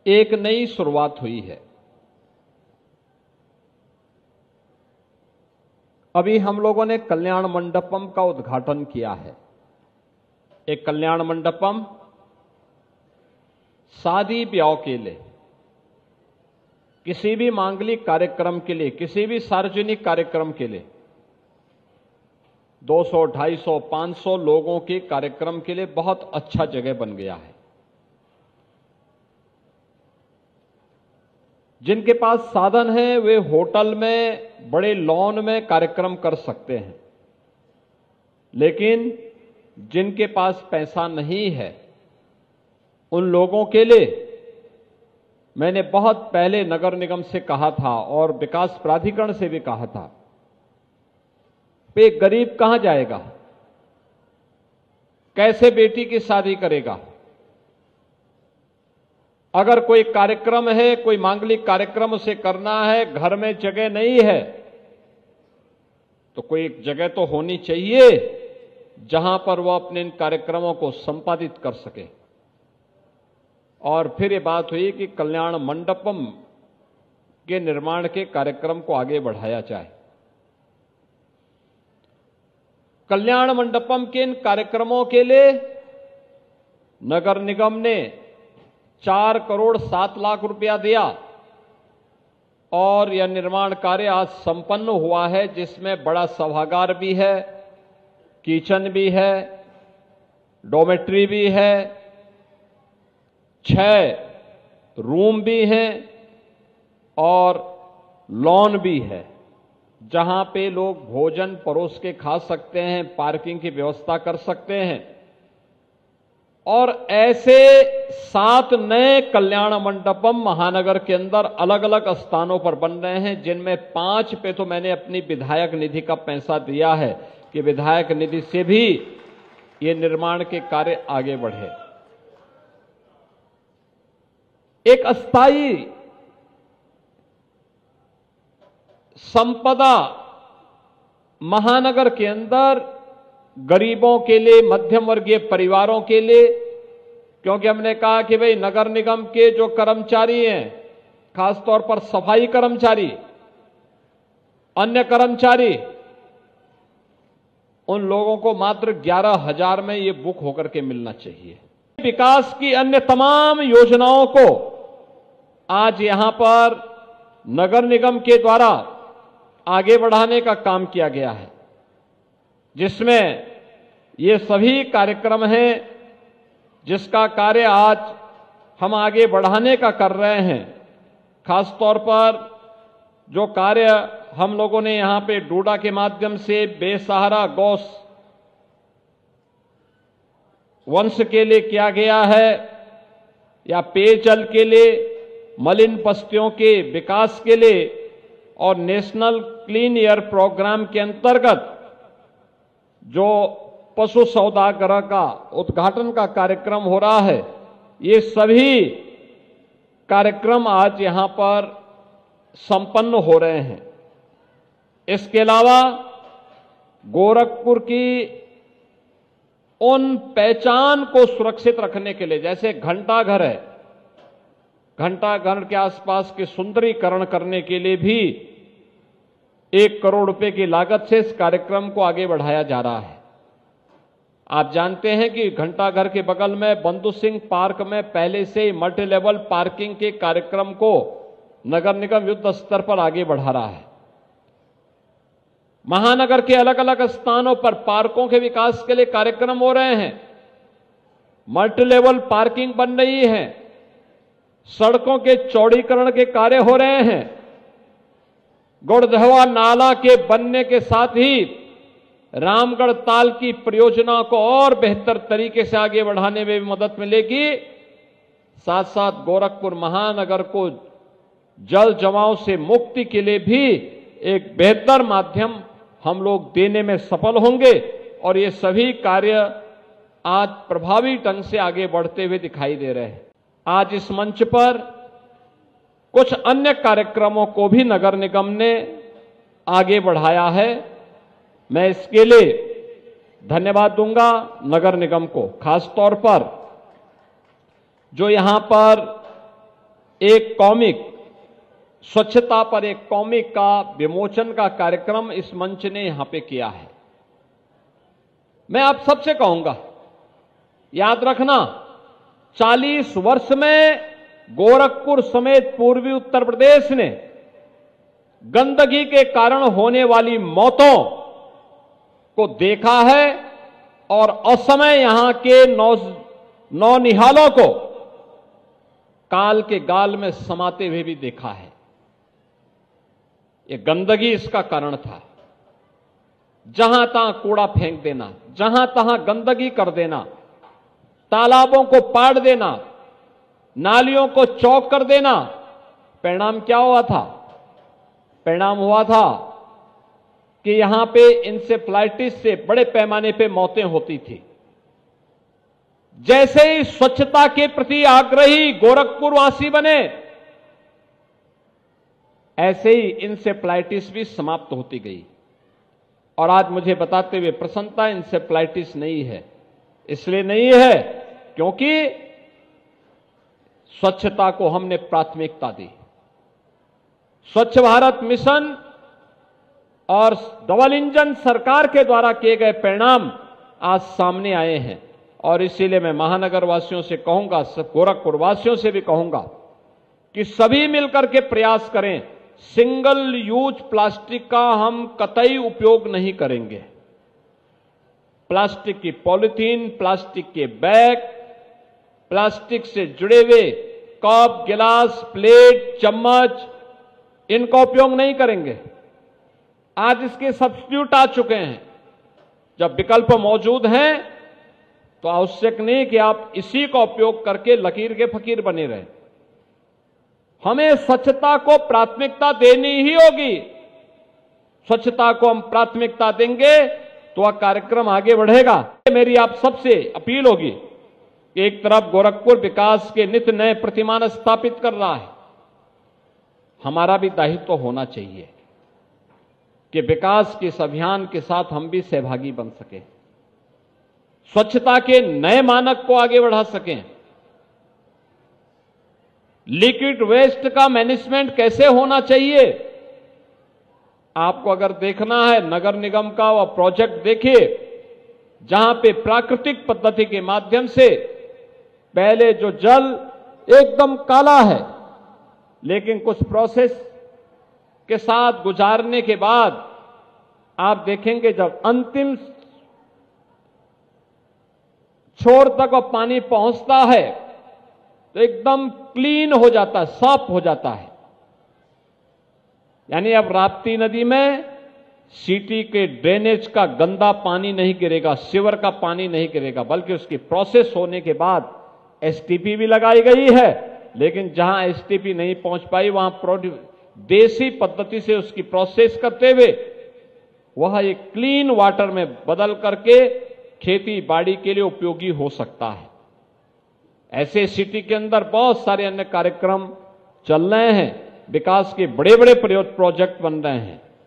एक नई शुरुआत हुई है। अभी हम लोगों ने कल्याण मंडपम का उद्घाटन किया है। एक कल्याण मंडपम शादी ब्याह के लिए, किसी भी मांगलिक कार्यक्रम के लिए, किसी भी सार्वजनिक कार्यक्रम के लिए 200, 250, 500 लोगों के कार्यक्रम के लिए बहुत अच्छा जगह बन गया है। जिनके पास साधन है वे होटल में, बड़े लॉन में कार्यक्रम कर सकते हैं, लेकिन जिनके पास पैसा नहीं है उन लोगों के लिए मैंने बहुत पहले नगर निगम से कहा था और विकास प्राधिकरण से भी कहा था, एक गरीब कहां जाएगा, कैसे बेटी की शादी करेगा। अगर कोई कार्यक्रम है, कोई मांगलिक कार्यक्रम उसे करना है, घर में जगह नहीं है, तो कोई एक जगह तो होनी चाहिए जहां पर वह अपने इन कार्यक्रमों को संपादित कर सके। और फिर ये बात हुई कि कल्याण मंडपम के निर्माण के कार्यक्रम को आगे बढ़ाया जाए। कल्याण मंडपम के इन कार्यक्रमों के लिए नगर निगम ने 4 करोड़ 7 लाख रुपया दिया और यह निर्माण कार्य आज संपन्न हुआ है, जिसमें बड़ा सभागार भी है, किचन भी है, डॉर्मेट्री भी है, 6 रूम भी हैं और लॉन भी है, जहां पे लोग भोजन परोस के खा सकते हैं, पार्किंग की व्यवस्था कर सकते हैं। और ऐसे 7 नए कल्याण मंडपम महानगर के अंदर अलग अलग स्थानों पर बन रहे हैं, जिनमें 5 पे तो मैंने अपनी विधायक निधि का पैसा दिया है कि विधायक निधि से भी ये निर्माण के कार्य आगे बढ़े। एक अस्थायी संपदा महानगर के अंदर गरीबों के लिए, मध्यम वर्गीय परिवारों के लिए, क्योंकि हमने कहा कि भाई नगर निगम के जो कर्मचारी हैं, खासतौर पर सफाई कर्मचारी, अन्य कर्मचारी, उन लोगों को मात्र 11,000 में ये बुक होकर के मिलना चाहिए। विकास की अन्य तमाम योजनाओं को आज यहां पर नगर निगम के द्वारा आगे बढ़ाने का काम किया गया है, जिसमें ये सभी कार्यक्रम हैं जिसका कार्य आज हम आगे बढ़ाने का कर रहे हैं। खासतौर पर जो कार्य हम लोगों ने यहां पे डूडा के माध्यम से बेसहारा गौ वंश के लिए किया गया है, या पेयजल के लिए, मलिन बस्तियों के विकास के लिए, और नेशनल क्लीन एयर प्रोग्राम के अंतर्गत जो पशु सौदागर का उद्घाटन का कार्यक्रम हो रहा है, ये सभी कार्यक्रम आज यहां पर संपन्न हो रहे हैं। इसके अलावा गोरखपुर की उन पहचान को सुरक्षित रखने के लिए, जैसे घंटाघर है, घंटाघर के आसपास के सुंदरीकरण करने के लिए भी 1 करोड़ रुपए की लागत से इस कार्यक्रम को आगे बढ़ाया जा रहा है। आप जानते हैं कि घंटाघर के बगल में बंधु सिंह पार्क में पहले से मल्टी लेवल पार्किंग के कार्यक्रम को नगर निगम युद्ध स्तर पर आगे बढ़ा रहा है। महानगर के अलग अलग स्थानों पर पार्कों के विकास के लिए कार्यक्रम हो रहे हैं, मल्टी लेवल पार्किंग बन रही है, सड़कों के चौड़ीकरण के कार्य हो रहे हैं, गुड़धवा नाला के बनने के साथ ही रामगढ़ ताल की परियोजना को और बेहतर तरीके से आगे बढ़ाने में भी मदद मिलेगी। साथ साथ गोरखपुर महानगर को जल जमाव से मुक्ति के लिए भी एक बेहतर माध्यम हम लोग देने में सफल होंगे, और ये सभी कार्य आज प्रभावी ढंग से आगे बढ़ते हुए दिखाई दे रहे हैं। आज इस मंच पर कुछ अन्य कार्यक्रमों को भी नगर निगम ने आगे बढ़ाया है। मैं इसके लिए धन्यवाद दूंगा नगर निगम को, खासतौर पर जो यहां पर एक कॉमिक, स्वच्छता पर एक कॉमिक का विमोचन का कार्यक्रम इस मंच ने यहां पे किया है। मैं आप सबसे कहूंगा, याद रखना, 40 वर्ष में गोरखपुर समेत पूर्वी उत्तर प्रदेश ने गंदगी के कारण होने वाली मौतों को देखा है और असमय यहां के नौनिहालों को काल के गाल में समाते हुए भी देखा है। ये गंदगी इसका कारण था। जहां तहां कूड़ा फेंक देना, जहां तहां गंदगी कर देना, तालाबों को पाड़ देना, नालियों को चौक कर देना। परिणाम क्या हुआ था? परिणाम हुआ था कि यहां पे इंसेफ्लाइटिस से बड़े पैमाने पे मौतें होती थी। जैसे ही स्वच्छता के प्रति आग्रही गोरखपुरवासी बने, ऐसे ही इंसेफ्लाइटिस भी समाप्त होती गई। और आज मुझे बताते हुए प्रसन्नता, इंसेफ्लाइटिस नहीं है। इसलिए नहीं है क्योंकि स्वच्छता को हमने प्राथमिकता दी। स्वच्छ भारत मिशन और डबल इंजन सरकार के द्वारा किए गए परिणाम आज सामने आए हैं। और इसीलिए मैं महानगर वासियों से कहूंगा, गोरखपुर वासियों से भी कहूंगा कि सभी मिलकर के प्रयास करें। सिंगल यूज प्लास्टिक का हम कतई उपयोग नहीं करेंगे। प्लास्टिक की पॉलिथीन, प्लास्टिक के बैग, प्लास्टिक से जुड़े हुए कप, गिलास, प्लेट, चम्मच, इनका उपयोग नहीं करेंगे। आज इसके सब्स्टिट्यूट आ चुके हैं। जब विकल्प मौजूद हैं तो आवश्यक नहीं कि आप इसी का उपयोग करके लकीर के फकीर बने रहें। हमें स्वच्छता को प्राथमिकता देनी ही होगी। स्वच्छता को हम प्राथमिकता देंगे तो वह कार्यक्रम आगे बढ़ेगा। मेरी आप सबसे अपील होगी कि एक तरफ गोरखपुर विकास के नित्य नए प्रतिमान स्थापित कर रहा है, हमारा भी दायित्व तो होना चाहिए कि विकास के इस अभियान के साथ हम भी सहभागी बन सकें, स्वच्छता के नए मानक को आगे बढ़ा सकें। लिक्विड वेस्ट का मैनेजमेंट कैसे होना चाहिए, आपको अगर देखना है नगर निगम का वह प्रोजेक्ट देखिए, जहां पे प्राकृतिक पद्धति के माध्यम से पहले जो जल एकदम काला है, लेकिन कुछ प्रोसेस के साथ गुजारने के बाद आप देखेंगे जब अंतिम छोर तक वह पानी पहुंचता है तो एकदम क्लीन हो जाता है, साफ हो जाता है। यानी अब राप्ती नदी में सिटी के ड्रेनेज का गंदा पानी नहीं गिरेगा, सीवर का पानी नहीं गिरेगा, बल्कि उसकी प्रोसेस होने के बाद एसटीपी भी लगाई गई है। लेकिन जहां एसटीपी नहीं पहुंच पाई वहां देसी पद्धति से उसकी प्रोसेस करते हुए वह एक क्लीन वाटर में बदल करके खेती बाड़ी के लिए उपयोगी हो सकता है। ऐसे सिटी के अंदर बहुत सारे अन्य कार्यक्रम चल रहे हैं, विकास के बड़े बड़े प्रोजेक्ट बन रहे हैं।